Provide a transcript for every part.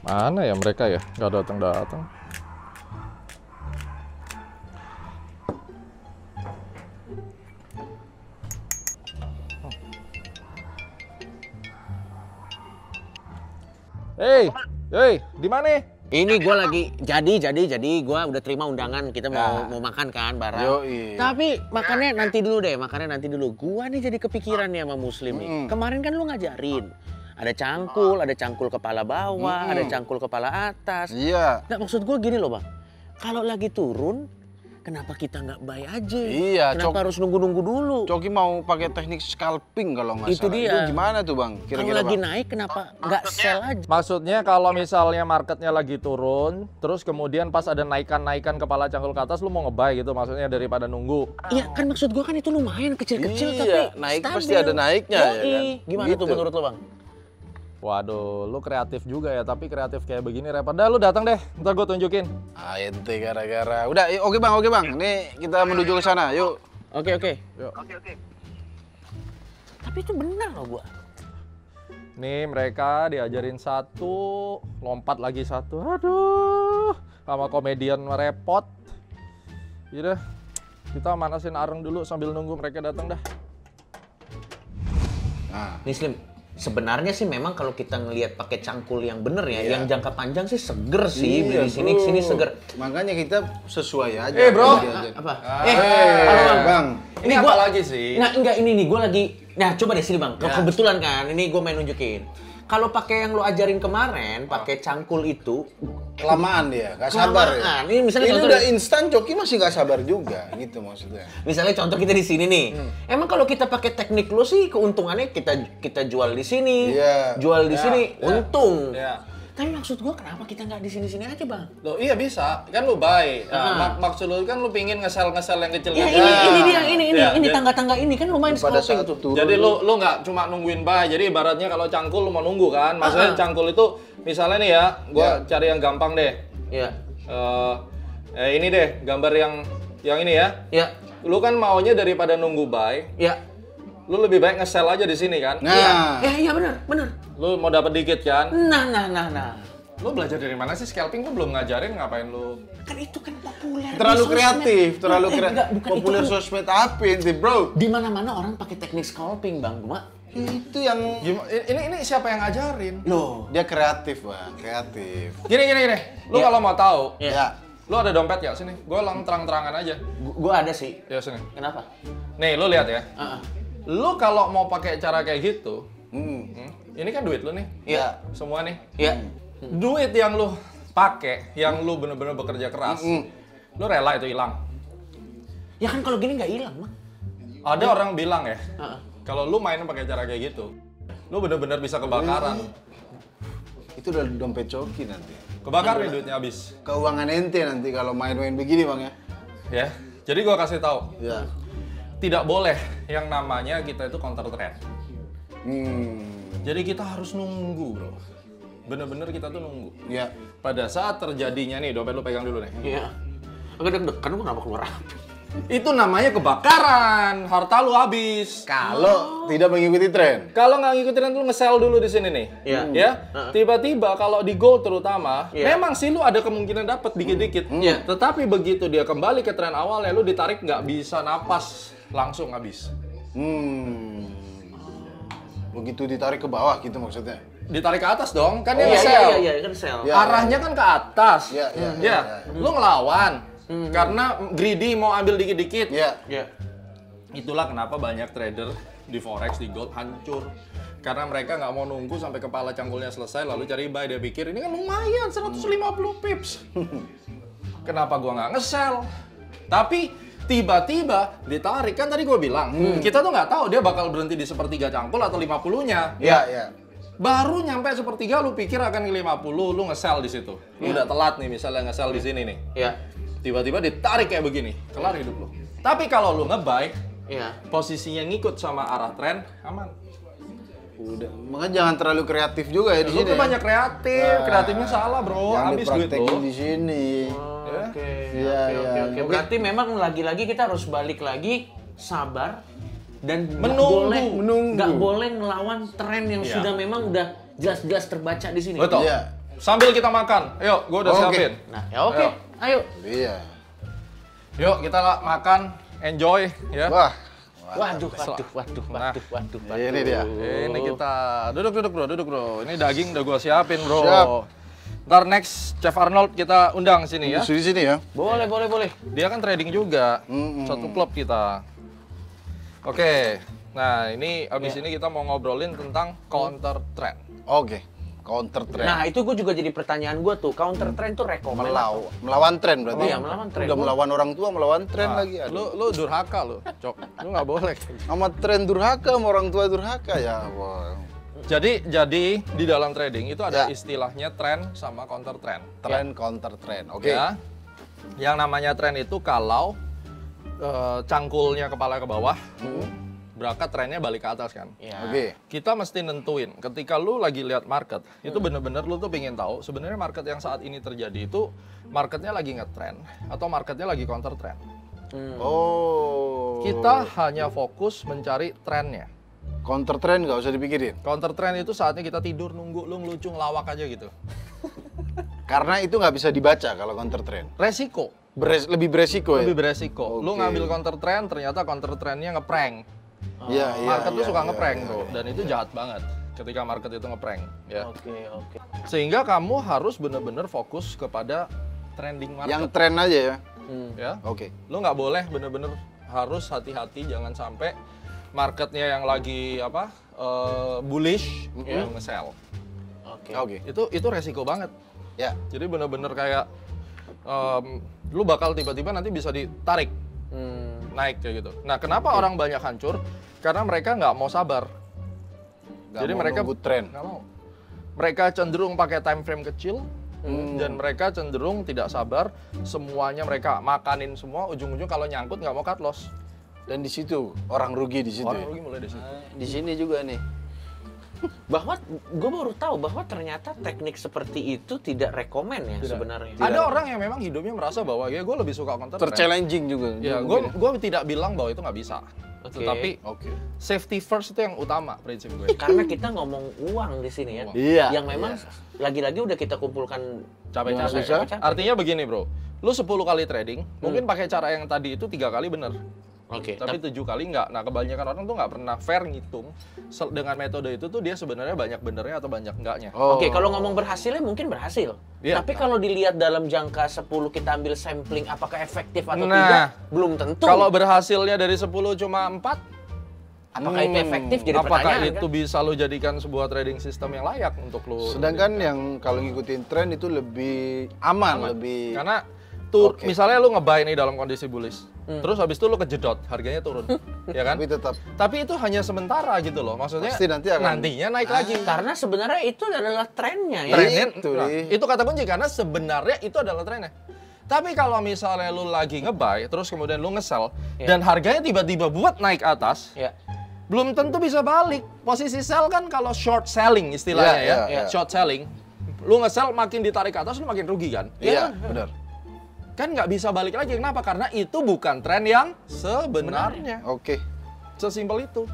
Mana ya mereka ya? Nggak datang-datang. Hei, di mana? Ini gue lagi jadi gue udah terima undangan, kita mau makan kan bareng. Tapi makannya nanti dulu. Gua nih jadi kepikiran nih sama Muslim nih. Kemarin kan lu ngajarin ada cangkul kepala bawah, ada cangkul kepala atas. Iya. Nah, maksud gue gini loh bang, kalau lagi turun, kenapa kita nggak buy aja? Iya. Kenapa harus nunggu dulu? Coki mau pakai teknik scalping kalau nggak Itu salah. dia. Itu gimana tuh bang? Kalau Kira-kira lagi bang? naik, kenapa nggak sell aja? Maksudnya kalau misalnya marketnya lagi turun, terus kemudian pas ada naikan-naikan kepala cangkul ke atas, lu mau nge-buy gitu maksudnya daripada nunggu. Iya kan maksud gue kan itu lumayan kecil-kecil Iya, tapi naik stabil. pasti ada naiknya, ya kan? Gimana Gitu. tuh menurut lo bang? Waduh, lu kreatif juga ya, tapi kreatif kayak begini repot. Dah lu datang deh, ntar gue tunjukin. Ente gara-gara. Udah, oke bang. Nih kita menuju ke sana, yuk. Oke. Yuk. Tapi itu benar loh gua. Nih mereka diajarin satu, lompat lagi satu. Aduh, sama komedian repot. Yaudah, kita manasin areng dulu sambil nunggu mereka datang dah. Nah, Nih Slim, sebenarnya sih memang kalau kita ngelihat pakai cangkul yang bener ya, yang jangka panjang sih seger sih, beli di sini sini seger. makanya kita sesuai aja. Bro. Apa? Halo bang. Ini apa lagi sih? Nah, enggak ini nih gua lagi. Nah, coba deh sini Bang. Kebetulan kan ini gua main nunjukin. Kalau pakai yang lo ajarin kemarin, pakai cangkul itu Kelamaan dia, nggak sabar ya. kelamaan. Ini misalnya Ini contoh udah deh. instan, Coki masih nggak sabar juga, gitu maksudnya. Misalnya contoh kita di sini nih. Emang kalau kita pakai teknik lo sih keuntungannya kita jual di sini, Iya. jual di sini, untung. Iya. Tapi maksud gua kenapa kita nggak di sini-sini aja, Bang? Loh iya bisa, kan lu buy. Maksud lu kan lu pingin ngesel-ngesel yang kecil. Ya ini tangga-tangga ini kan lumayan Pada scalping. saat turun. Jadi lu nggak cuma nungguin buy. Jadi ibaratnya kalau cangkul lu mau nunggu kan. Maksudnya cangkul itu misalnya nih ya, gua cari yang gampang deh. Iya. Ini deh gambar yang ini ya. Iya. Lu kan maunya daripada nunggu buy, Iya. lu lebih baik ngesel aja di sini kan. Nah, Iya benar. Lu mau dapat dikit kan. Nah. Lu belajar dari mana sih scalping? Lu belum ngajarin, ngapain lu? Kan itu kan populer. terlalu di sosmed. kreatif, terlalu Enggak, bukan populer itu. sosmed apa ente bro? Di mana-mana orang pakai teknik scalping, Bang. Cuma Itu yang Ini siapa yang ngajarin? loh. dia kreatif bang, kreatif. Gini. Lu kalau mau tahu, Iya. Ya, lu ada dompet ya sini? Gua lang terang-terangan aja. Gua ada sih. Ya sini. Kenapa? Nih, lu lihat ya. Heeh. Lu kalau mau pakai cara kayak gitu, hmm. ini kan duit lu nih. Iya. Semua nih. Iya. Duit yang lu pakai, yang lu bener-bener bekerja keras, lu rela itu hilang. Ya kan kalau gini nggak hilang, Bang. Ada orang bilang ya, Heeh. kalau lu main pakai cara kayak gitu, lu bener-bener bisa kebakaran. Itu udah dompet Coki nanti. Kebakar nih duitnya habis. Keuangan ente nanti kalau main-main begini bang ya. Ya. Jadi gua kasih tahu, Ya. tidak boleh yang namanya kita itu counter trend. Hmm. Jadi kita harus nunggu, bro. Bener-bener kita tuh nunggu. Ya. Pada saat terjadinya nih, dompet lu pegang dulu nih. Iya. Agak deg-degan lu kenapa keluar api? Itu namanya kebakaran, harta lu habis. Kalau tidak mengikuti tren. Kalau nggak ngikutin tren, lu nge-sell dulu di sini nih. Iya. Ya. Tiba-tiba kalau di gold terutama, Iya. memang sih lu ada kemungkinan dapat dikit-dikit. Iya. Tetapi begitu dia kembali ke tren awalnya, lu ditarik nggak bisa napas, langsung habis. Hmm. Begitu ditarik ke bawah gitu maksudnya. Ditarik ke atas dong, kan dia Iya, nge-sell. iya, kan sell. Ya. Arahnya kan ke atas. Iya, iya, Ya, iya, lu ngelawan. Karena greedy mau ambil dikit-dikit. Ya. Iya. Itulah kenapa banyak trader di forex, di gold hancur. Karena mereka nggak mau nunggu sampai kepala cangkulnya selesai lalu cari buy. Dia pikir ini kan lumayan 150 pips. Kenapa gua nggak nge-sell? Tapi tiba-tiba ditarik. Kan tadi gua bilang, kita tuh nggak tahu dia bakal berhenti di sepertiga cangkul atau 50-nya. Ya, ya. Baru nyampe sepertiga lu pikir akan ke 50, lu nge-sell di situ. Lu udah telat nih misalnya nge-sell di sini nih. Iya. Tiba-tiba ditarik kayak begini, kelar hidup lu. Tapi kalau lu nge-buy, Iya. posisinya ngikut sama arah tren, aman. Udah. Makanya jangan terlalu kreatif juga ya di Lu sini. tuh banyak kreatifnya salah bro, Yang habis duit dipraktekin lu. di sini. Oke. Iya, Oke. iya. Berarti memang lagi-lagi kita harus balik lagi sabar dan Menunggu. nggak boleh ngelawan tren yang Iya. sudah memang udah jelas-jelas terbaca di sini. Betul. Iya. Sambil kita makan. Ayo, gue udah siapin. Nah, ya oke. Ayo. Iya. Yuk, kita makan, enjoy ya. Wah. Waduh. Ini dia. Ini kita duduk bro. Ini daging udah gua siapin bro. Siap. Ntar next Chef Arnold kita undang sini ya. Di sini ya. Boleh. Dia kan trading juga, satu klub kita. Oke, nah ini abis ini kita mau ngobrolin tentang counter trend. Oke. Counter trend. Nah, itu gue juga jadi pertanyaan gue tuh. Counter trend tuh rekomen. Melawan tren berarti. Iya, melawan tren. Udah melawan orang tua, melawan tren Nah, lagi. lu durhaka lu, Cok. Lu nggak boleh. Sama tren durhaka, sama orang tua durhaka ya. Wah. Jadi di dalam trading itu ada istilahnya trend sama counter trend. Tren counter trend. Oke. Ya. Yang namanya trend itu kalau cangkulnya kepala ke bawah, berangkat trennya balik ke atas kan. Ya. Oke. Kita mesti nentuin ketika lu lagi lihat market, itu bener-bener lu tuh pengen tahu sebenarnya market yang saat ini terjadi itu marketnya lagi ngetrend atau marketnya lagi counter trend. Oh. Kita hanya fokus mencari trennya. Counter trend nggak usah dipikirin. Counter trend itu saatnya kita tidur nunggu lu ngelucu ngelawak aja gitu. Karena itu nggak bisa dibaca kalau counter trend. Resiko. Lebih beresiko ya. Lebih beresiko. Lu Oke. ngambil counter trend ternyata counter trendnya ngeprank. Iya, Market tuh suka ngeprank iya, bro, iya. dan itu jahat banget ketika market itu ngeprank ya. Oke. Sehingga kamu harus bener-bener fokus kepada trending market. Yang tren aja ya. Ya. Oke. Lu nggak boleh bener-bener harus hati-hati jangan sampai marketnya yang lagi bullish yang nge-sell. Oke. Itu resiko banget. Ya. Jadi bener-bener kayak lu bakal tiba-tiba nanti bisa ditarik naik kayak gitu. Nah, kenapa orang banyak hancur? Karena mereka nggak mau sabar. Nggak Jadi mau mereka nunggu tren. nggak mau. Mereka cenderung pakai time frame kecil dan mereka cenderung tidak sabar. Semuanya mereka makanin semua. Ujung-ujung kalau nyangkut nggak mau cut loss. Dan di situ orang rugi di situ. Orang ya? rugi mulai di situ. Di sini juga nih. Bahwa gue baru tahu bahwa ternyata teknik seperti itu tidak rekomen ya sebenarnya. Ada orang yang memang hidupnya merasa bahwa ya gue lebih suka counter trend. Terchallenging juga. Ya, gue tidak bilang bahwa itu nggak bisa. Oke. Tetapi Oke. safety first itu yang utama prinsip gue. Karena kita ngomong uang di sini ya. Iya. Yang memang lagi-lagi udah kita kumpulkan Capek-capek. capek-capek. Artinya begini bro, lu 10 kali trading, mungkin pakai cara yang tadi itu 3 kali bener. Oke. Tapi 7 kali nggak. Nah kebanyakan orang tuh nggak pernah fair ngitung dengan metode itu tuh dia sebenarnya banyak benernya atau banyak enggaknya. Oke, kalau ngomong berhasilnya mungkin berhasil. Iya. Tapi kalau dilihat dalam jangka 10 kita ambil sampling apakah efektif atau Nah, tidak, belum tentu. Kalau berhasilnya dari 10 cuma 4, apakah itu efektif jadi apakah pertanyaan itu kan? bisa lo jadikan sebuah trading system yang layak untuk lo? Sedangkan yang kalau ngikutin tren itu lebih aman. Lebih. Karena tuh Oke. misalnya lu nge-buy nih dalam kondisi bullish, terus habis itu lu kejedot, harganya turun, ya kan? Tapi tetap. Tapi itu hanya sementara gitu loh, maksudnya Pasti nanti akan- nantinya naik lagi. Karena sebenarnya itu adalah trennya ya. Trennya, Itu, nah, Li. itu kata kunci karena sebenarnya itu adalah trennya. Tapi kalau misalnya lu lagi nge-buy, terus kemudian lu nge-sell, dan harganya tiba-tiba buat naik atas, Ya. belum tentu bisa balik. Posisi sell kan kalau short selling istilahnya Iya, ya, iya. short selling. Lu nge-sell makin ditarik ke atas, lu makin rugi kan? Iya, benar. Kan nggak bisa balik lagi. Kenapa? Karena itu bukan tren yang sebenarnya. Oke. Sesimpel itu.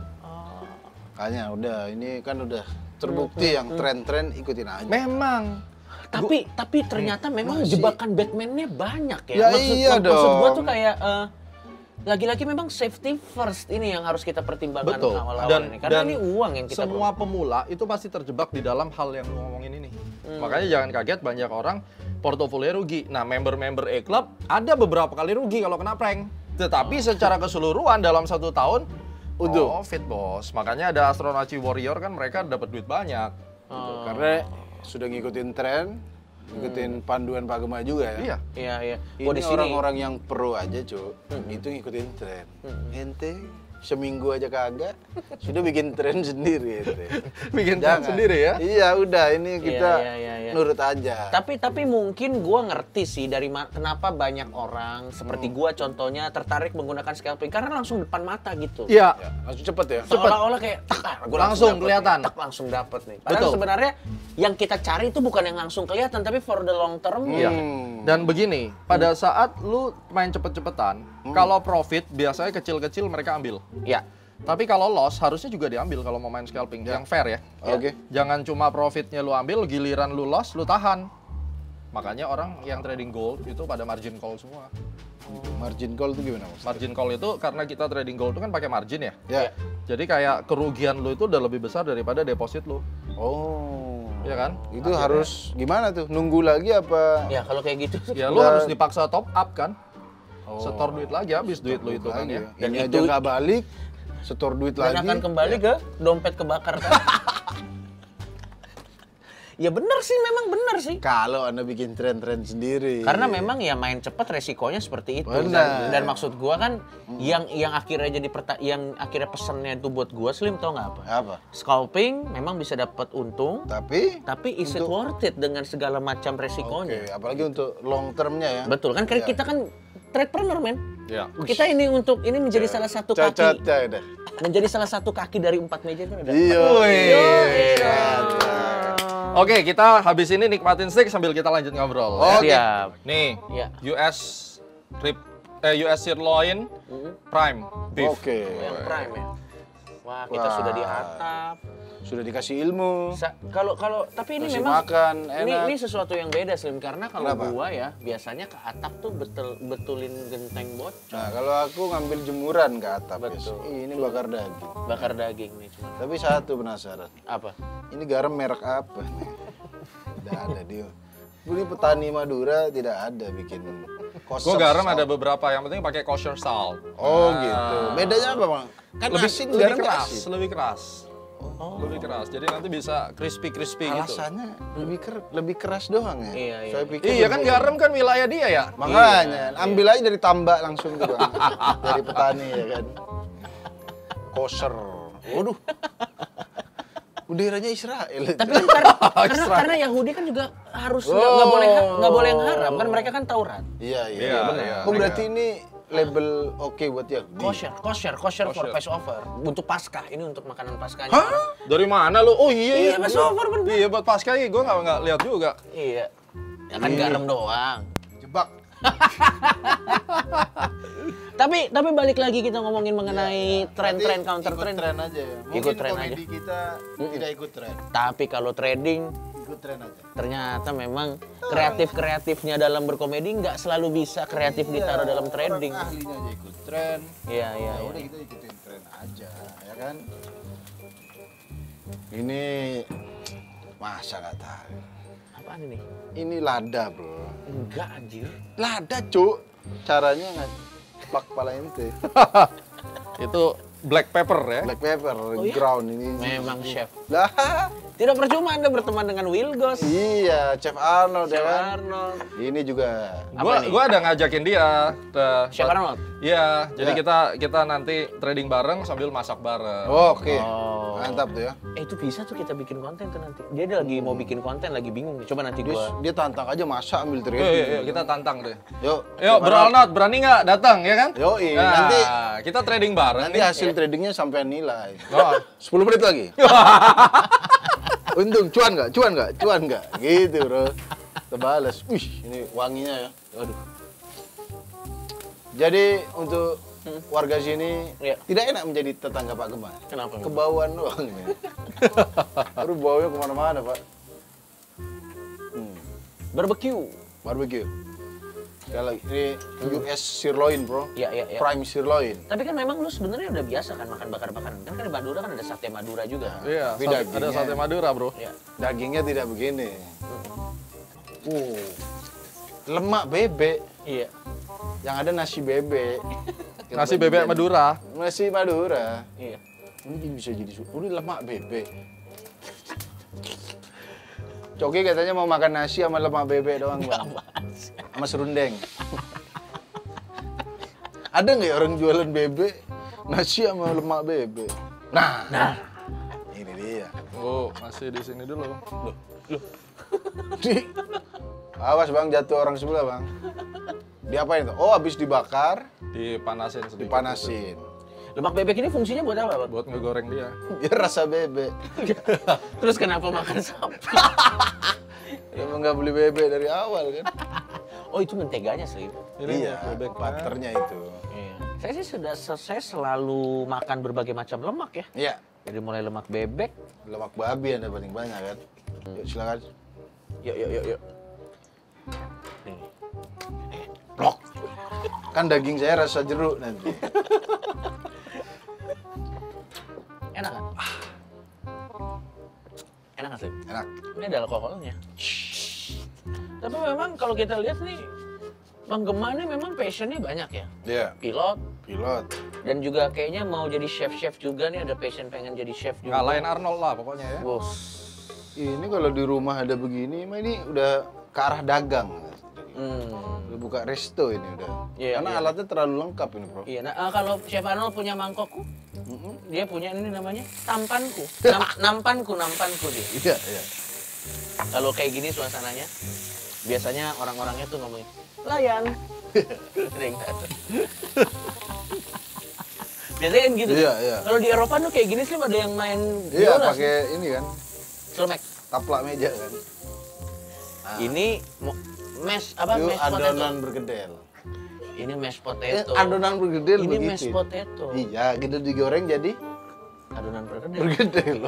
Makanya udah ini kan udah terbukti yang tren-tren ikutin aja. Memang. Tapi ternyata memang jebakan Batman-nya banyak ya. Ya iya Maksud gua dong. tuh kayak lagi-lagi memang safety first ini yang harus kita pertimbangkan Betul. awal-awal ini. Karena ini uang yang kita semua pemula itu pasti terjebak di dalam hal yang lu ngomongin ini. Makanya jangan kaget banyak orang portofolio rugi. Nah, member-member E-Club ada beberapa kali rugi kalau kena prank. Tetapi secara keseluruhan dalam 1 tahun fit bos. Makanya ada Astronaci Warrior kan mereka dapat duit banyak. Karena sudah ngikutin tren, ngikutin panduan Pak Gema juga ya. Iya. Iya. Ini Oh, di sini orang-orang yang pro aja, Cuk. Itu ngikutin tren. Ente seminggu aja kagak, sudah bikin tren sendiri ente. Bikin tren sendiri ya. Iya, udah ini kita Iya. nurut aja. Tapi mungkin gua ngerti sih dari kenapa banyak orang seperti gua contohnya tertarik menggunakan scalping karena langsung depan mata gitu. Iya. Ya, langsung cepet ya. Seolah-olah kayak gua Langsung dapet kelihatan. nih, langsung dapet nih. Padahal Betul. sebenarnya yang kita cari itu bukan yang langsung kelihatan tapi for the long term. Iya. Dan begini, pada saat lu main cepet-cepetan, kalau profit biasanya kecil-kecil mereka ambil. Ya. Tapi kalau loss harusnya juga diambil kalau mau main scalping, yang fair ya. Oke. Jangan cuma profitnya lu ambil, giliran lu loss, lu tahan. Makanya orang yang trading gold itu pada margin call semua. Margin call itu gimana, Mas? Margin call itu karena kita trading gold itu kan pakai margin ya. Ya. Jadi kayak kerugian lu itu udah lebih besar daripada deposit lu. Oh. Iya kan? Itu harus gimana tuh? Nunggu lagi apa? Ya kalau kayak gitu Ya lu harus dipaksa top up kan. Setor duit lagi habis duit lu itu kan ya. Dan ini aja nggak balik, setor duit dan lagi. akan kembali ke dompet kebakar kan. Ya benar sih, memang benar sih. Kalau Anda bikin tren-tren sendiri. Karena memang ya main cepat resikonya seperti itu. Benar. Dan maksud gua kan yang akhirnya jadi yang akhirnya pesennya itu buat gua Slim, tau nggak apa? Apa? Scalping memang bisa dapat untung, Tapi is it worth it dengan segala macam resikonya? oke, apalagi untuk long termnya ya. Betul kan? Kita kan tradepreneur, men. Ya. Kita ini menjadi salah satu kaki. Cacat ya udah. Menjadi salah satu kaki dari 4 meja itu ada. Iya. Oke, kita habis ini nikmatin steak sambil kita lanjut ngobrol. Oke. Siap. Nih, Ya. US sirloin prime beef. Oke. Yang prime ya. Wah, kita sudah di atap. Sudah dikasih ilmu. Kalau tapi ini Kasih memang makan, enak. ini sesuatu yang beda Slim, karena kalau Kenapa? gua ya biasanya ke atap tuh betulin genteng bocor, Nah, kalau aku ngambil jemuran ke atap, guys. Betul. Ini bakar daging. bakar daging nih cuma. Tapi satu penasaran. Apa? Ini garam merek apa nih? Tidak ada dia. Ini petani Madura tidak ada bikin kosong. Gue garam ada beberapa, yang penting pakai kosher salt. Oh gitu. Bedanya apa, Bang? Kan asin lebih garam keras, asin. lebih keras. Lebih keras. Jadi nanti bisa crispy gitu. Alasannya lebih keras doang ya. Iya, iya. Saya pikir Iya kan garam kan wilayah dia ya. makanya ambil aja dari tambak langsung tuh, Bang. Dari petani ya kan. Kosher. Waduh. Benderanya Israel. Tapi kan karena Yahudi kan juga harus nggak boleh yang haram kan, mereka kan Taurat. Iya, iya. Iya, benar. iya. Oh, berarti ini label oke buat Yahudi. Kosher for Passover. Untuk Paskah, ini untuk makanan Paskahnya. Dari mana lu? Oh iya. Iya, Passover bener. Iya buat pasca gue nggak lihat juga. Iya. Ya kan garam doang. Jebak. Tapi balik lagi kita ngomongin mengenai tren-tren counter trend. Ikut tren aja ya. Mungkin Ikut tren komedi aja. kita tidak ikut tren. Tapi kalau trading Ikut tren aja. ternyata memang kreatifnya dalam berkomedi nggak selalu bisa kreatif ditaruh dalam trading. Orang ahlinya aja ikut tren. Iya. Ya udah kita ikutin tren aja, ya kan? Ini masa nggak tahu. Apaan ini? Ini lada, bro. Enggak anjir. Lada, cuk. Caranya ngeplak kepala ente. Itu black pepper ya. Black pepper, iya? ground ini. Memang chef. Lah, Tidak percuma Anda berteman dengan Wilgos. iya, Chef Arnold ya kan? Arnold. Ini juga. Gua ada ngajakin dia. Chef Arnold. Iya, jadi Ya. kita nanti trading bareng sambil masak bareng. Oke. Oh. Mantap tuh ya. Itu bisa tuh kita bikin konten tuh nanti. Dia lagi mau bikin konten, lagi bingung. Coba nanti gua. Dia tantang aja masak ambil Yuk, trading. kita tantang deh. Yuk. Yuk, Bro Arnold, berani nggak datang ya kan? Yoi, Nah, nanti kita trading bareng nanti nih. hasil tradingnya sampai nilai. Oh. 10 menit lagi. Untung cuan nggak? Gitu, bro. Terbales. Wih, ini wanginya ya. Aduh. Jadi untuk warga sini Iya. tidak enak menjadi tetangga Pak Gemar. Kenapa? Kebauan doang ini. Baru baunya kemana-mana, Pak. Barbecue. Barbecue. Sekali lagi, ini US sirloin, bro. Iya. Prime sirloin. Tapi kan memang lu sebenarnya udah biasa kan makan bakar-bakaran. Kan di Madura kan ada sate Madura juga. Iya, Tapi ada dagingnya- sate Madura, Bro. Iya. Dagingnya tidak begini. Lemak bebek. Iya. Yang ada nasi bebek. Nasi bebek Madura. Nasi Madura. Iya. Ini bisa jadi ini lemak bebek. Coki katanya mau makan nasi sama lemak bebek doang, Bang. Sama serundeng. Ada nggak ya orang jualan bebek nasi sama lemak bebek? Nah. Ini dia. Oh, masih di sini dulu. Awas, Bang, jatuh orang sebelah, Bang. Diapain tuh? Oh, habis dibakar, Dipanasin sedikit. dipanasin. Lemak bebek ini fungsinya buat apa, Bang? Buat ngegoreng dia. Biar rasa bebek. Terus kenapa makan sapi? Emang nggak beli bebek dari awal kan? Oh itu menteganya sih. Iya, butternya itu. Iya. Saya selalu makan berbagai macam lemak ya. Iya. Jadi mulai lemak bebek. Lemak babi ada paling banyak kan. Yuk silakan. Yuk. Nih. Blok. Kan daging saya rasa jeruk nanti. Enak kan? Enak kan sih? Enak. Ini ada alkoholnya. Tapi memang kalau kita lihat nih, Bang Gema ini memang passionnya banyak ya. Iya. Pilot. Dan juga kayaknya mau jadi chef juga nih, ada passion pengen jadi chef juga. Ngalahin Arnold lah pokoknya ya. Bos. Ini kalau di rumah ada begini, mah ini udah ke arah dagang. Udah buka resto ini udah. Iya, Karena iya. alatnya terlalu lengkap ini, Bro. Iya, nah kalau Chef Arnold punya mangkokku, dia punya ini namanya tampanku. Nampanku dia. Iya. Kalau kayak gini suasananya, biasanya orang-orangnya tuh ngomongin, layan. Biasanya kan gitu. Iya. Kalau di Eropa tuh kayak gini sih ada yang main Iya, biola pakai ini kan, Selemek. taplak meja kan. Ini mashed Itu mashed potato. adonan bergedel. Ini mashed potato. Adonan bergedel Ini begitu. mashed potato. Iya, gitu digoreng jadi Adonan bergedel. bergedel.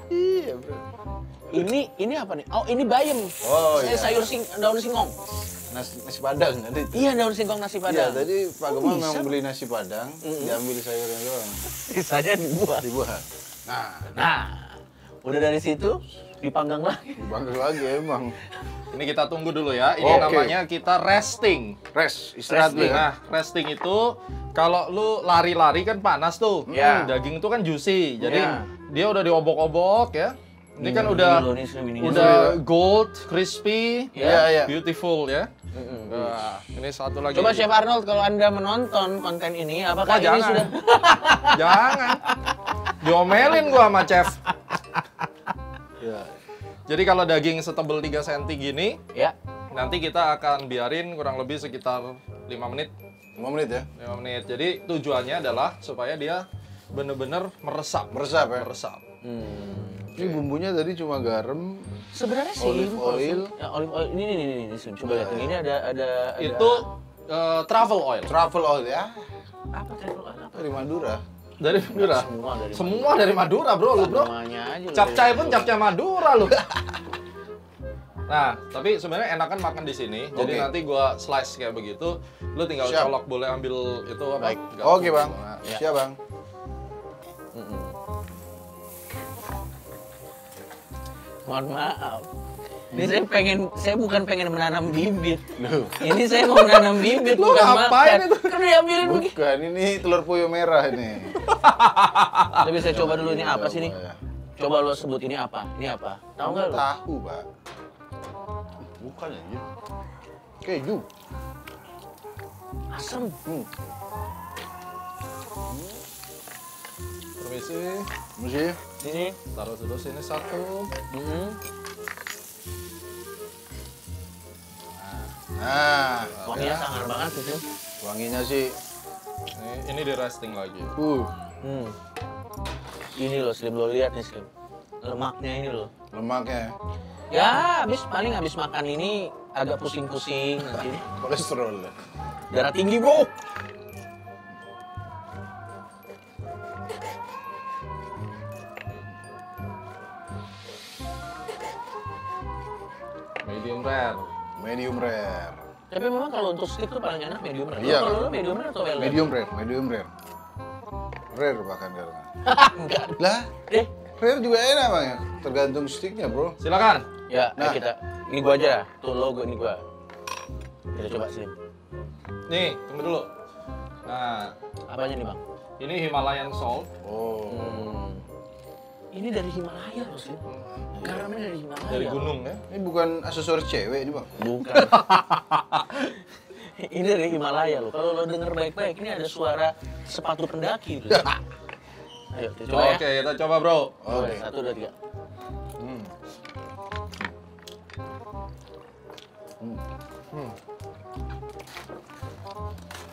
Iya, Bro. Ini apa nih? Oh, ini bayam. Oh, Saya iya. sayur daun singkong. Nasi padang tadi. Iya, daun singkong nasi Iya, padang. tadi Pak Oh, Gema bisa, memang beli nasi padang, diambil sayurnya doang. Sisanya dibuat. Dibuat. Nah, udah dari situ dipanggang lagi. Dibanggang lagi emang. Ini kita tunggu dulu ya. Ini Oke. namanya kita resting. Rest, istirahat dulu ya. Nah, resting itu kalau lu lari-lari kan panas tuh. Ya. Daging itu kan juicy. Jadi Ya. dia udah diobok-obok ya. Ini kan udah Dulu nih, ini gold, crispy, Iya. beautiful ya. Nah, ini satu lagi. Coba Chef Arnold, kalau Anda menonton konten ini, apakah Wah, ini jangan. sudah... Jangan. Diomelin gua sama chef. Iya. Jadi kalau daging setebal 3 cm gini, Ya. nanti kita akan biarin kurang lebih sekitar 5 menit. 5 menit ya. 5 menit. Jadi tujuannya adalah supaya dia bener-bener meresap. Meresap ya. Meresap. Ini bumbunya tadi cuma garam, Sebenarnya sih. olive oil, Ya, olive oil. Ini, Sun. Coba lihat. Ini ada. Itu travel oil. truffle oil ya. Apa travel oil? Apa? Dari Madura. Dari Madura. Semua dari Semua dari Madura, bro, lu, bro. Semuanya aja. Capcay pun capcay Madura, lu. Nah, tapi sebenarnya enakan makan di sini. Jadi Oke. nanti gua slice kayak begitu. Lu tinggal Siap. colok, boleh ambil itu apa? Baik. garpu. Oke, Bang. Nah, Ya. Siap, Bang. Mohon maaf. Ini saya bukan pengen menanam bibit. Ini saya mau menanam bibit, Lu bukan ngapain makan. itu? Kan diambilin begini. Bukan, ini telur puyuh merah ini. Tapi saya coba dulu ini apa sih nih? Ya. Coba lo sebut ini apa? Ini apa? Tahu nggak lo? Tahu, Pak. Bukan aja. Keju. Asam. Permisi. Mesti. Ini. Taruh dulu sini satu. Nah, Wanginya sangar banget itu. wanginya sih. Ini di resting lagi. Ini loh, Slim, lo lihat nih, Slim. Lemaknya ini loh. Lemaknya. Ya, paling habis makan ini agak pusing-pusing nanti. Kolesterol. Darah tinggi, bro. Medium rare. Medium rare. Tapi memang kalau untuk steak tuh paling enak medium rare. Iya. Kalau lo medium rare atau well done? Medium rare, medium rare. Rare bahkan karena. Enggak. Lah, Eh, rare juga enak, Bang ya. Tergantung sticknya, Bro. Silakan. ya, Nah. kita. Ini gua aja. Tuh logo ini gua. Kita coba, Slim. Nih, tunggu dulu. Nah, Apanya nih, Bang? ini Himalayan salt. Oh. Ini dari Himalaya loh, Slim. Garamnya dari Himalaya. Dari gunung ya. Ini bukan aksesoris cewek ini, Bang. Bukan. Ini dari Himalaya loh. Kalau lo denger baik-baik, ini ada suara sepatu pendaki. Tuh. Ayo, kita coba ya. Oke, kita coba, bro. Oke. 1, 2, 3.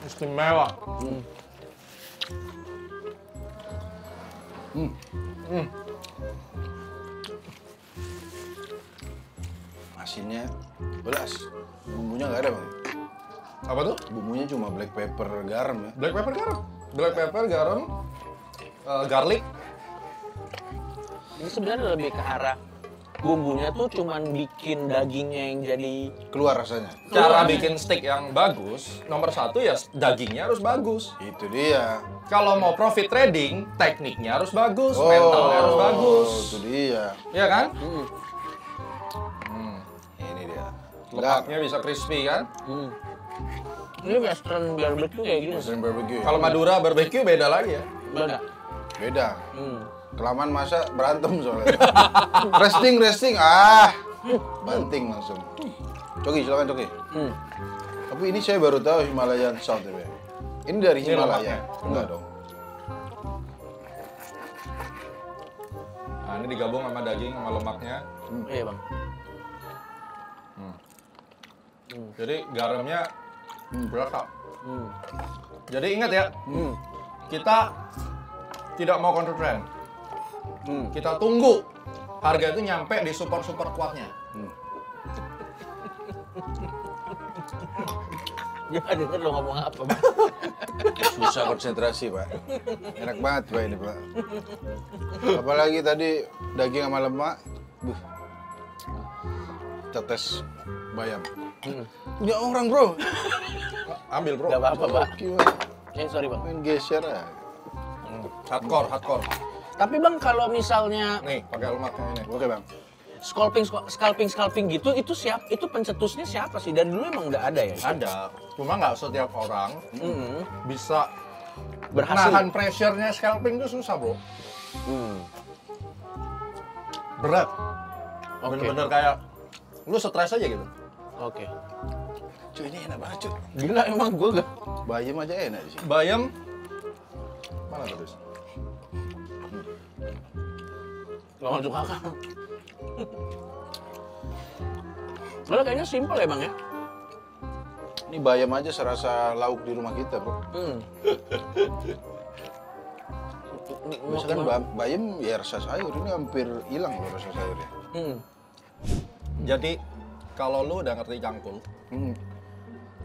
Istimewa. Asinnya Belas. Bumbunya nggak ada, Bang. Apa tuh? Bumbunya cuma black pepper, garam ya. Black pepper, garam, garlic. Ini sebenarnya lebih ke arah bumbunya tuh cuman bikin dagingnya yang jadi Keluar rasanya. Cara bikin steak yang bagus, nomor satu ya dagingnya harus bagus. Itu dia. Kalau mau profit trading, tekniknya harus bagus, mentalnya harus bagus. Itu dia. Iya kan? Ini dia. Lemaknya bisa crispy kan? Ini western barbecue kayak gini. Western barbecue. Kalau Madura barbecue beda lagi ya. Beda. Beda. Kelamaan masa berantem soalnya. resting. Banting langsung. Coki, silakan Coki. Tapi ini saya baru tahu Himalayan salt ya. Ini dari Ini Himalaya. lemaknya? Enggak dong. Nah, ini digabung sama daging sama lemaknya. Iya, Bang. Jadi garamnya berasa. Jadi ingat ya, kita tidak mau counter trend. Kita tunggu harga itu nyampe di super kuatnya. Jangan denger lo ngomong apa, Bang. Susah konsentrasi, Pak. Enak banget, Pak, ini, Pak. Apalagi tadi daging sama lemak. Tetes bayam. Punya orang, Bro. Ambil bro. Gak apa-apa, Pak. Gimana? Sorry, Bang. Main geser aja. Hardcore. Tapi Bang, kalau misalnya Nih, pakai lemaknya ini. Oke, Bang. scalping gitu, itu pencetusnya siapa sih? Dari dulu emang nggak ada ya? Ada, cuma nggak setiap orang bisa Berhasil. nahan pressure-nya scalping itu susah, bro. Berat. Oke. Bener-bener kayak lu stres aja gitu. Oke. Cuy, ini enak banget, cuy. Gila emang gue gak. Bayam aja enak sih. Bayam mana terus? Gak masuk akal. Padahal kayaknya simpel ya Bang ya? Ini bayam aja serasa lauk di rumah kita, bro. Biasa kan bayam ya rasa sayur, ini hampir hilang loh rasa sayurnya. Jadi kalau lu udah ngerti cangkul,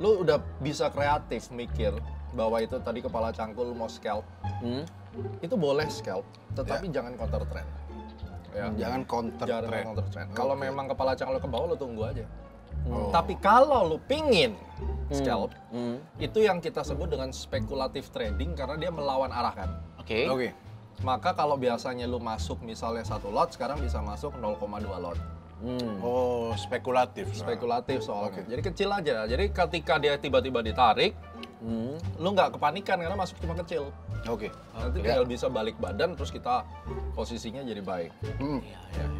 lu udah bisa kreatif mikir bahwa itu tadi kepala cangkul mau scalp. Itu boleh scalp, tetapi jangan counter trend. Ya. Jangan counter Jangan trend. counter trend. Kalau memang kepala cangkul ke bawah, lu tunggu aja. Tapi kalau lu pingin scalp, itu yang kita sebut dengan spekulatif trading karena dia melawan arah kan. Oke. Oke. Maka kalau biasanya lu masuk misalnya 1 lot, sekarang bisa masuk 0,2 lot. Oh, spekulatif. Spekulatif soalnya. Jadi kecil aja. Jadi ketika dia tiba-tiba ditarik, lu nggak kepanikan karena masuk cuma kecil. Oke. Nanti tinggal bisa balik badan terus kita posisinya jadi baik.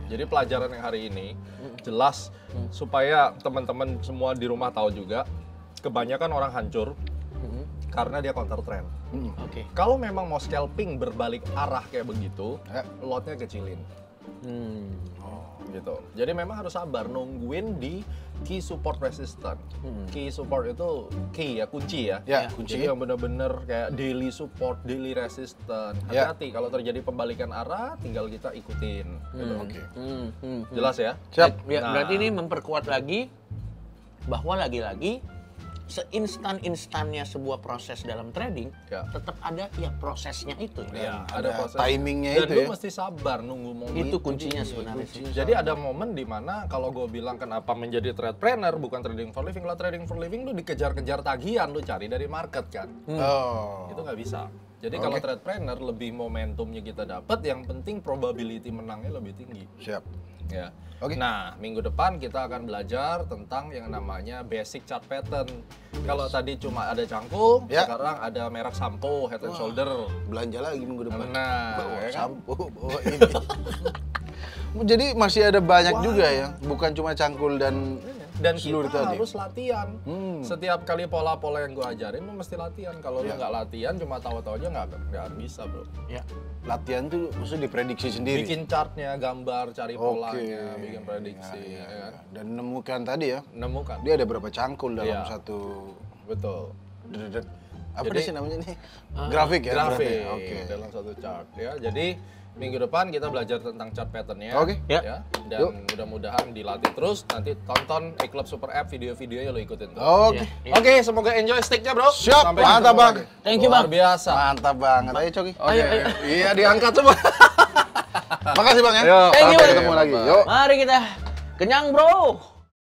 Jadi pelajaran yang hari ini jelas supaya teman-teman semua di rumah tahu juga, kebanyakan orang hancur karena dia counter trend. Oke. Kalau memang mau scalping berbalik arah kayak begitu, lotnya kecilin. Gitu. Jadi memang harus sabar nungguin di key support resistance. Key support itu key ya, kunci ya. Ya, kunci. Jadi yang benar-benar kayak daily support, daily resistance. Hati-hati kalau terjadi pembalikan arah, tinggal kita ikutin. Gitu. Oke. Jelas ya? Siap. Ya, Nah. berarti ini memperkuat lagi bahwa lagi-lagi seinstan-instannya sebuah proses dalam trading, tetap ada ya prosesnya itu. Ya, Ada proses. timingnya Dan itu lu ya. mesti sabar nunggu momen Itu kuncinya sebenarnya sih. Jadi ada momen di mana kalau gue bilang kenapa menjadi tradepreneur bukan trading for living. Kalau trading for living lu dikejar-kejar tagihan, lu cari dari market kan. Oh. Itu nggak bisa. Jadi kalau tradepreneur lebih momentumnya kita dapat, yang penting probability menangnya lebih tinggi. Siap. Ya. Oke. Nah, minggu depan kita akan belajar tentang yang namanya basic chart pattern. Kalau tadi cuma ada cangkul, sekarang ada merek sampo, Head and Shoulder. Belanja lagi minggu depan. Nah, bawa ya kan? sampo, bawa ini. Jadi masih ada banyak juga ya, bukan cuma cangkul dan seluruh kita tadi. harus latihan. Setiap kali pola-pola yang gue ajarin, lu mesti latihan. Kalau lu nggak latihan, cuma tahu-tahu aja nggak bisa, bro. Ya. Latihan tuh maksudnya diprediksi sendiri. Bikin chartnya, gambar, cari polanya, bikin prediksi. Ya kan? Dan nemukan tadi ya, Nemukan. dia ada berapa cangkul dalam Iya. satu Betul. apa Jadi, sih namanya nih? Grafik ya? Grafik. Oke. Dalam satu chart ya. Jadi minggu depan kita belajar tentang chart pattern-nya. Oke. Ya. Dan mudah-mudahan dilatih terus. Nanti tonton Club Super App, video-videonya lo ikutin tuh. Oke. Oke, semoga enjoy steaknya, bro. Siap, Sampai mantap ketemu Bang. lagi. Thank you, Bang. Luar biasa. Mantap banget. Ayo Coki. Oke. Iya, diangkat semua. Makasih Bang ya. Yo, Thank you, Sampai Bang. ketemu lagi. Yuk. Mari kita kenyang, bro.